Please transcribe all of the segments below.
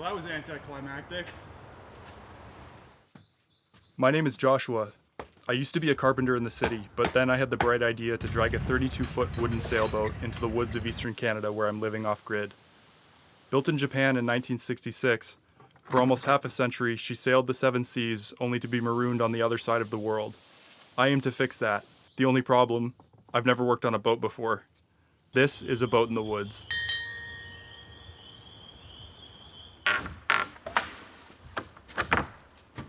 that was anticlimactic. My name is Joshua. I used to be a carpenter in the city, but then I had the bright idea to drag a 32-foot wooden sailboat into the woods of eastern Canada where I'm living off-grid. Built in Japan in 1966, for almost half a century she sailed the seven seas only to be marooned on the other side of the world. I aim to fix that. The only problem, I've never worked on a boat before. This is a boat in the woods.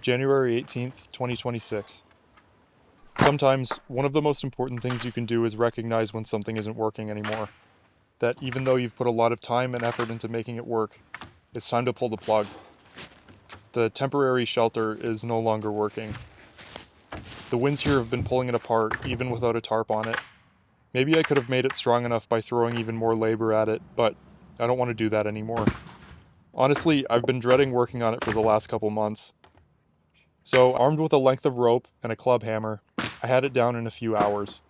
January 18th, 2026. Sometimes, one of the most important things you can do is recognize when something isn't working anymore. That even though you've put a lot of time and effort into making it work, it's time to pull the plug. The temporary shelter is no longer working. The winds here have been pulling it apart, even without a tarp on it. Maybe I could have made it strong enough by throwing even more labor at it, but I don't want to do that anymore. Honestly, I've been dreading working on it for the last couple months. So, armed with a length of rope and a club hammer, I had it down in a few hours.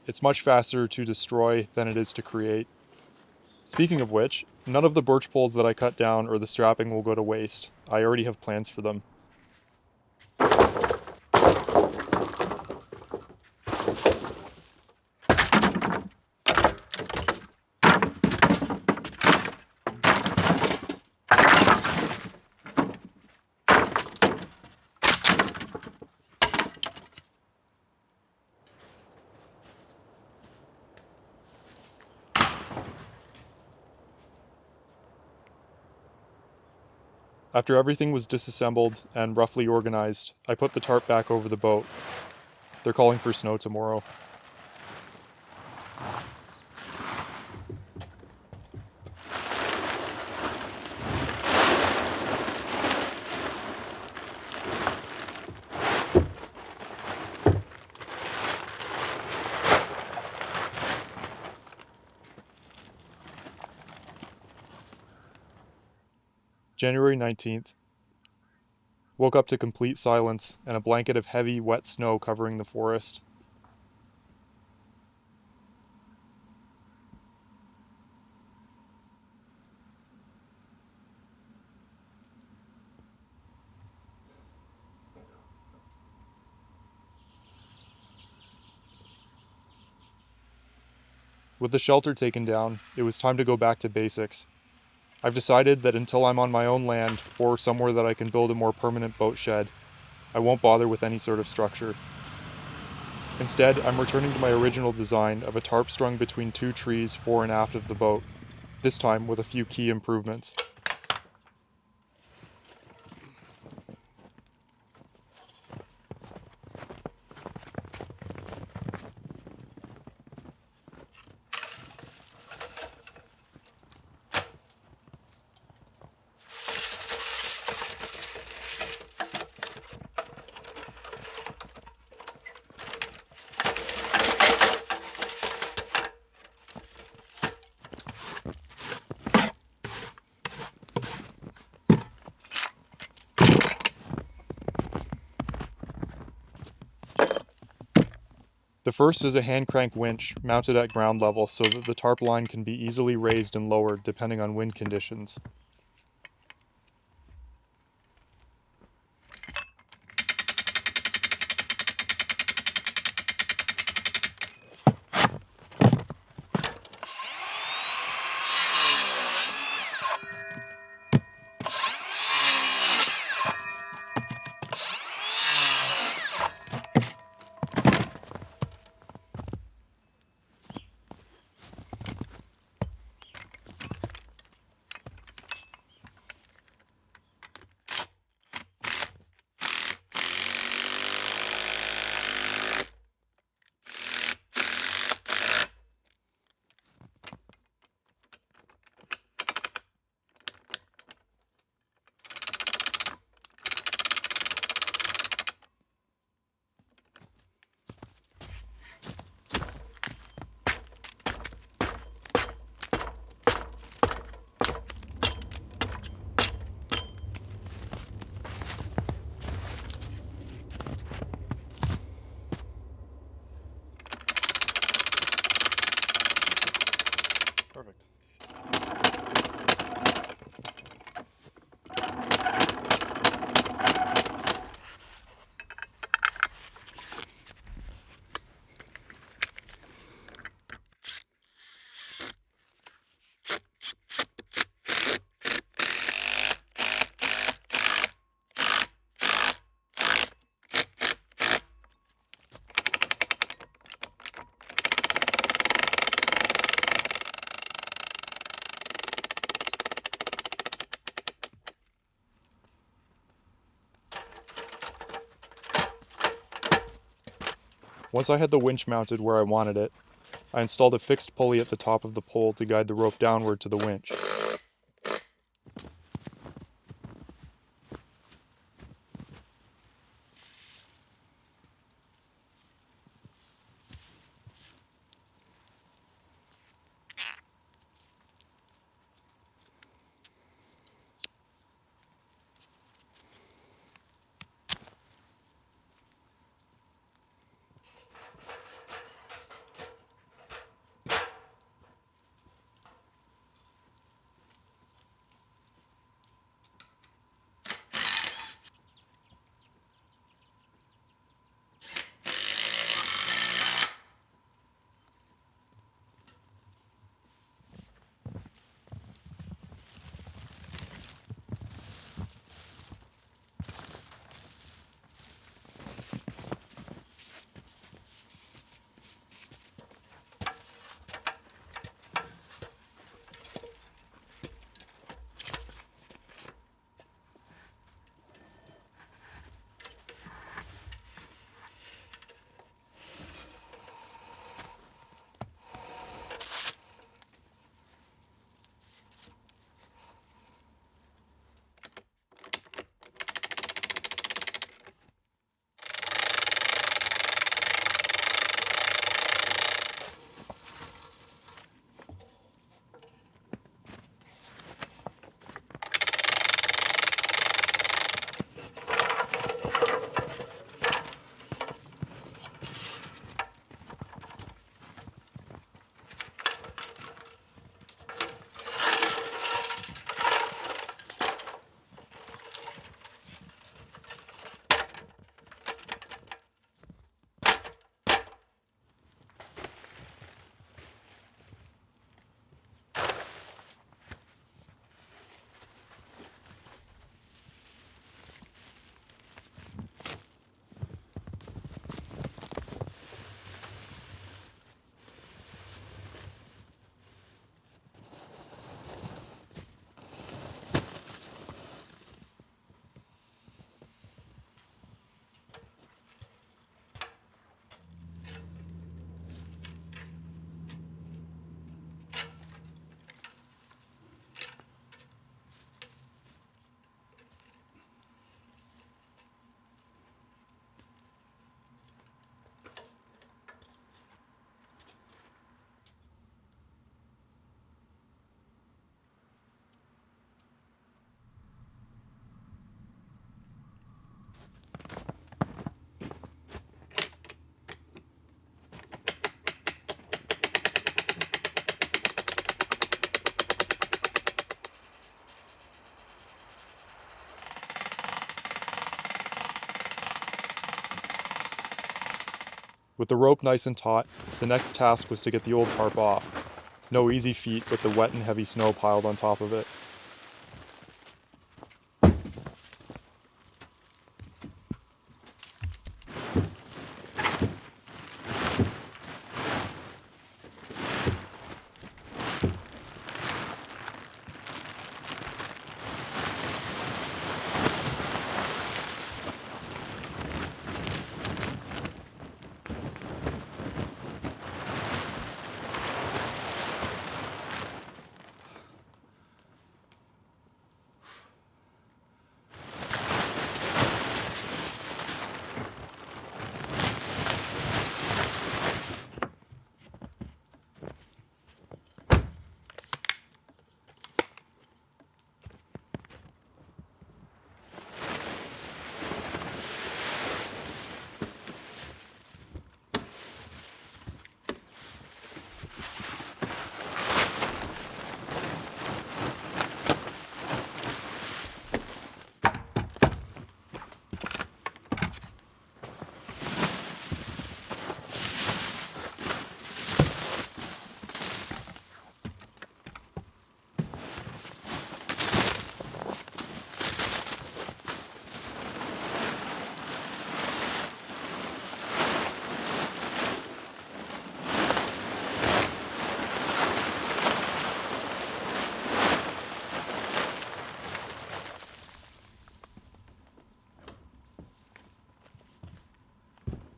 It's much faster to destroy than it is to create. Speaking of which, none of the birch poles that I cut down or the strapping will go to waste. I already have plans for them. After everything was disassembled and roughly organized, I put the tarp back over the boat. They're calling for snow tomorrow. January 19th. Woke up to complete silence and a blanket of heavy, wet snow covering the forest. With the shelter taken down, it was time to go back to basics. I've decided that until I'm on my own land, or somewhere that I can build a more permanent boat shed, I won't bother with any sort of structure. Instead, I'm returning to my original design of a tarp strung between two trees fore and aft of the boat, this time with a few key improvements. The first is a hand crank winch mounted at ground level so that the tarp line can be easily raised and lowered depending on wind conditions. Perfect. Once I had the winch mounted where I wanted it, I installed a fixed pulley at the top of the pole to guide the rope downward to the winch. With the rope nice and taut, the next task was to get the old tarp off. No easy feat with the wet and heavy snow piled on top of it.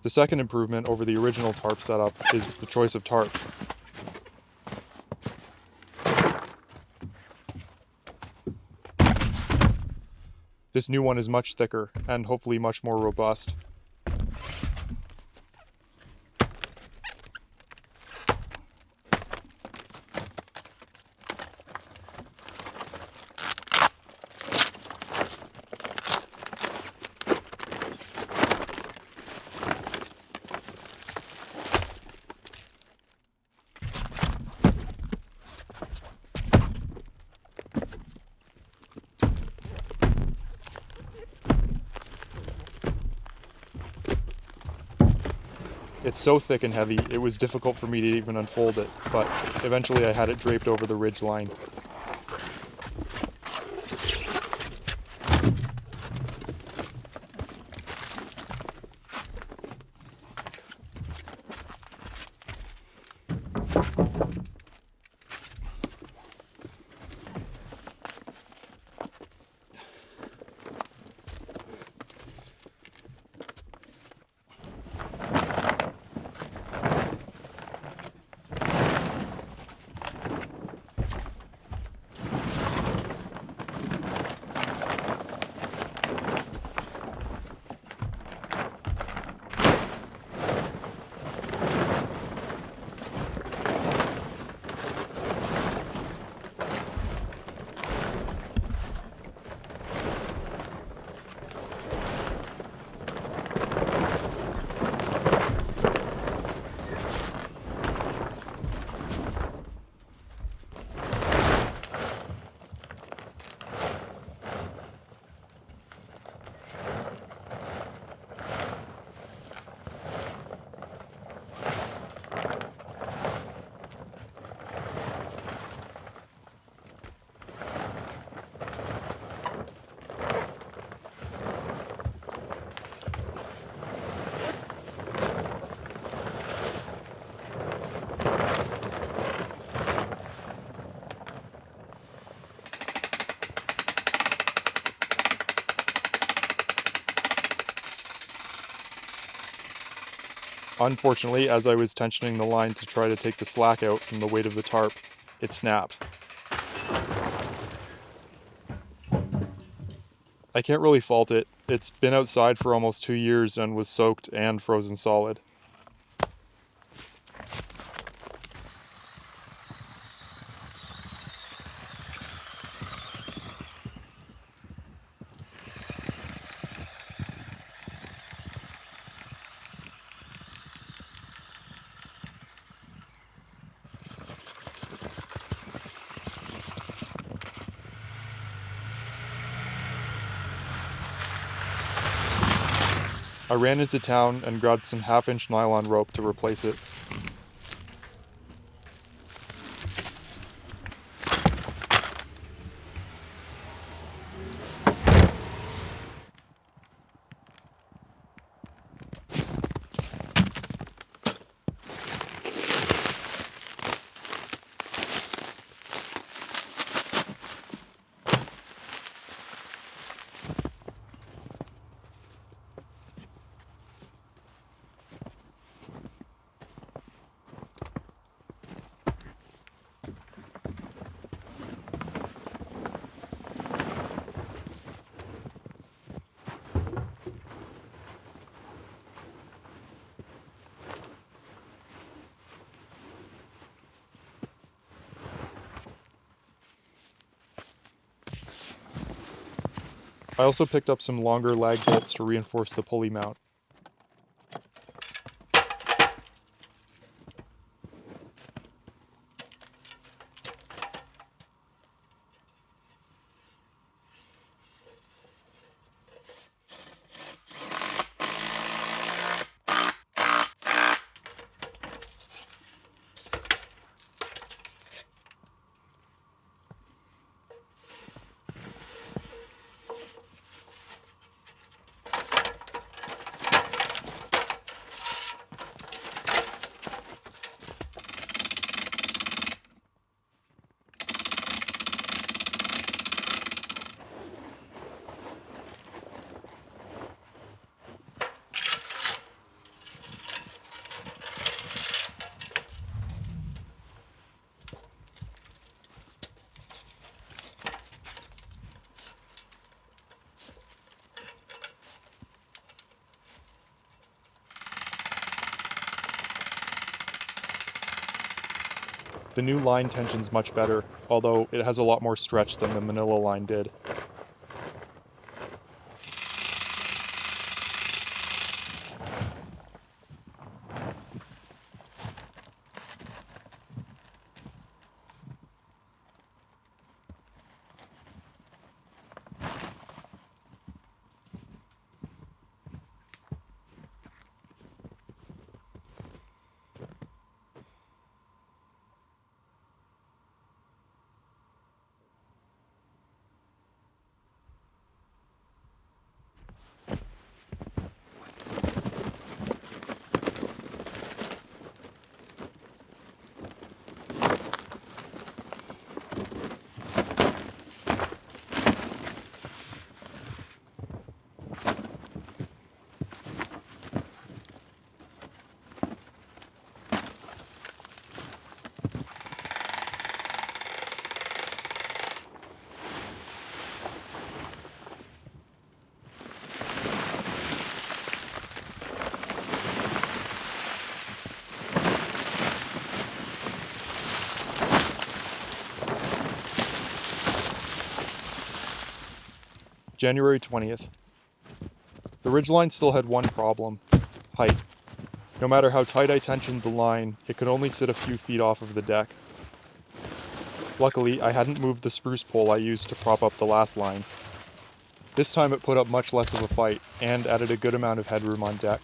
The second improvement over the original tarp setup is the choice of tarp. This new one is much thicker and hopefully much more robust. It's so thick and heavy, it was difficult for me to even unfold it, but eventually I had it draped over the ridge line. Unfortunately, as I was tensioning the line to try to take the slack out from the weight of the tarp, it snapped. I can't really fault it. It's been outside for almost 2 years and was soaked and frozen solid. I ran into town and grabbed some half-inch nylon rope to replace it. I also picked up some longer lag bolts to reinforce the pulley mount. The new line tension's much better, although it has a lot more stretch than the manila line did. January 20th. The ridgeline still had one problem: height. No matter how tight I tensioned the line, it could only sit a few feet off of the deck. Luckily, I hadn't moved the spruce pole I used to prop up the last line. This time it put up much less of a fight, and added a good amount of headroom on deck.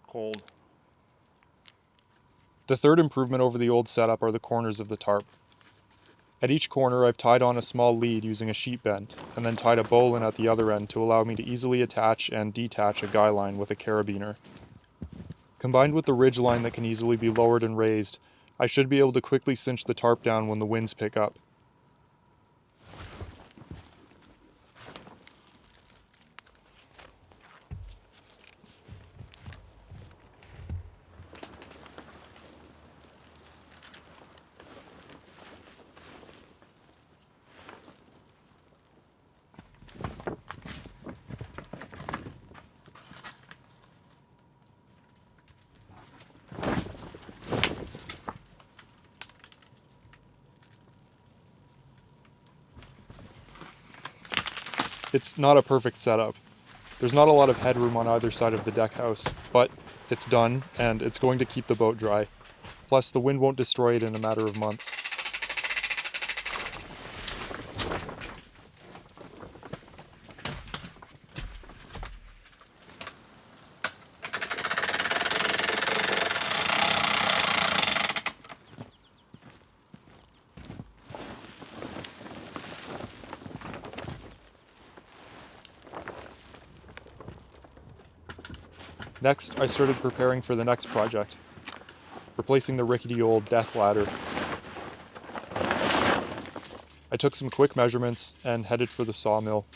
cold. The third improvement over the old setup are the corners of the tarp. At each corner, I've tied on a small lead using a sheet bend, and then tied a bowline at the other end to allow me to easily attach and detach a guy line with a carabiner. Combined with the ridge line that can easily be lowered and raised, I should be able to quickly cinch the tarp down when the winds pick up. It's not a perfect setup. There's not a lot of headroom on either side of the deck house, but it's done and it's going to keep the boat dry. Plus, the wind won't destroy it in a matter of months. Next, I started preparing for the next project, replacing the rickety old death ladder. I took some quick measurements and headed for the sawmill.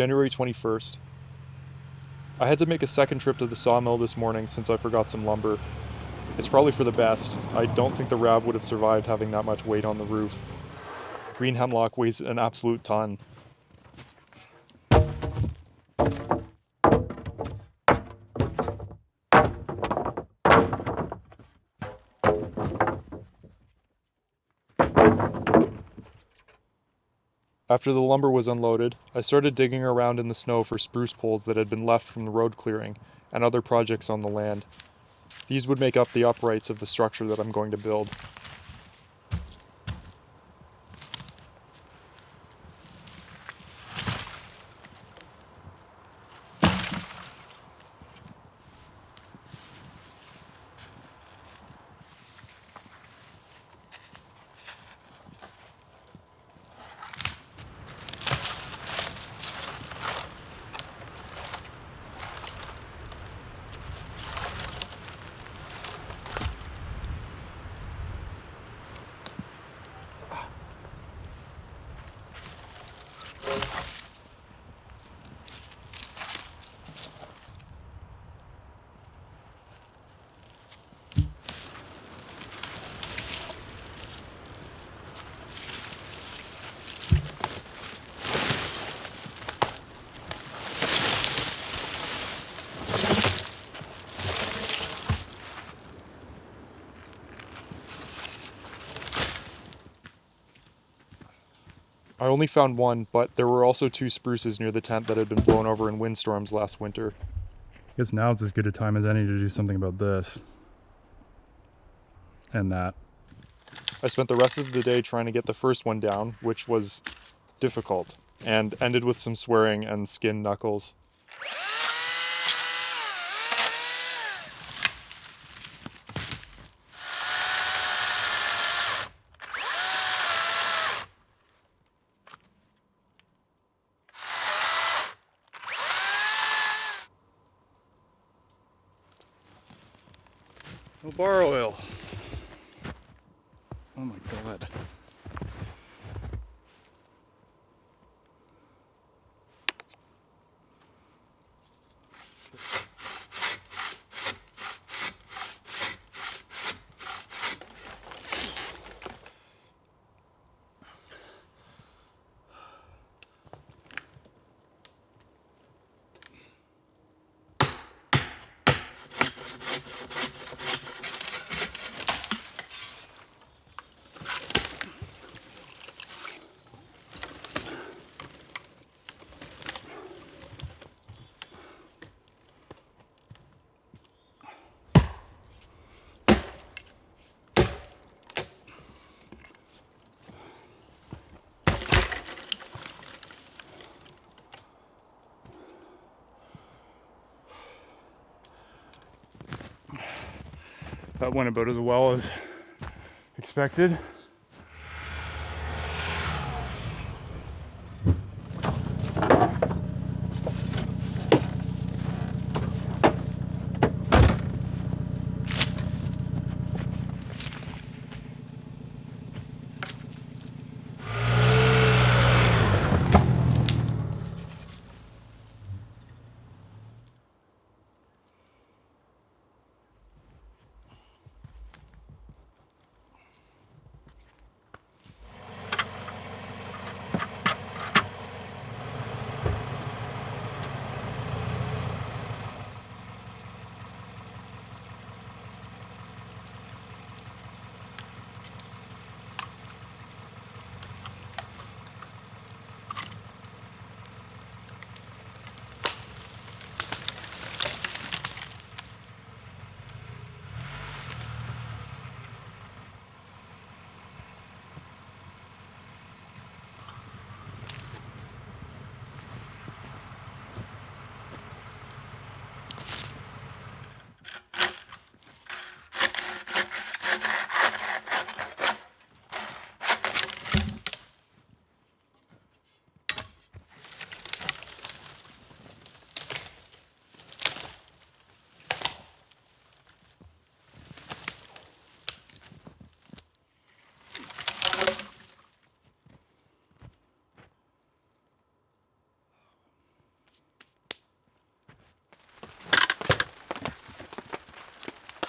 January 21st. I had to make a second trip to the sawmill this morning since I forgot some lumber. It's probably for the best. I don't think the RAV would have survived having that much weight on the roof. Green hemlock weighs an absolute ton. After the lumber was unloaded, I started digging around in the snow for spruce poles that had been left from the road clearing and other projects on the land. These would make up the uprights of the structure that I'm going to build. I only found one, but there were also 2 spruces near the tent that had been blown over in windstorms last winter. I guess now's as good a time as any to do something about this. And that. I spent the rest of the day trying to get the first one down, which was difficult, and ended with some swearing and skinned knuckles. No bar oil. Oh my god. That went about as well as expected.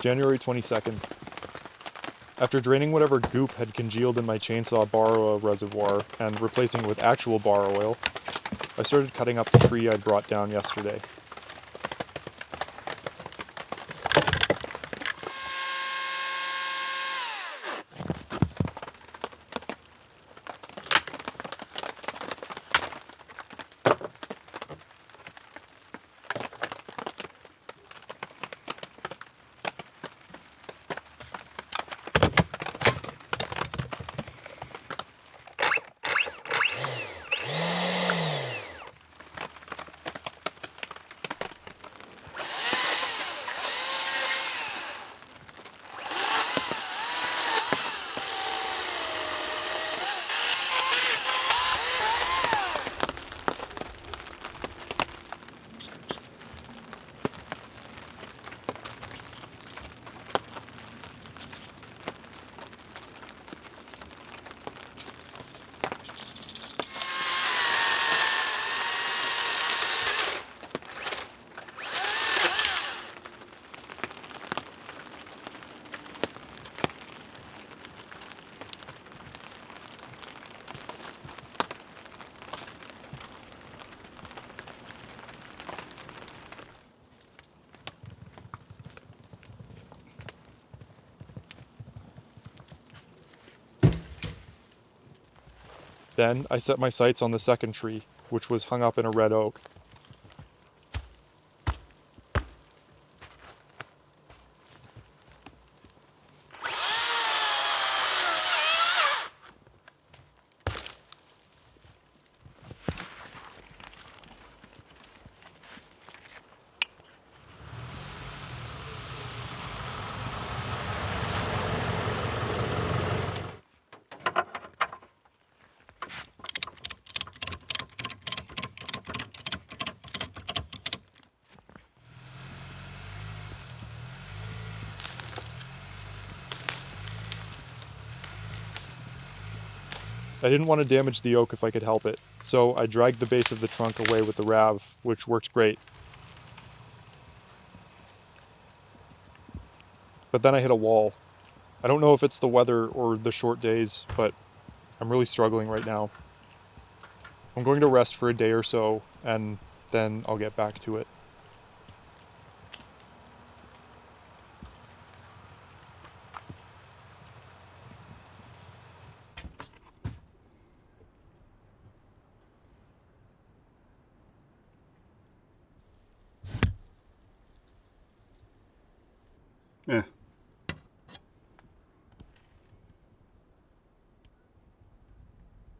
January 22nd. After draining whatever goop had congealed in my chainsaw bar oil reservoir and replacing it with actual bar oil, I started cutting up the tree I'd brought down yesterday. Then I set my sights on the second tree, which was hung up in a red oak. I didn't want to damage the oak if I could help it, so I dragged the base of the trunk away with the RAV, which worked great. But then I hit a wall. I don't know if it's the weather or the short days, but I'm really struggling right now. I'm going to rest for a day or so, and then I'll get back to it.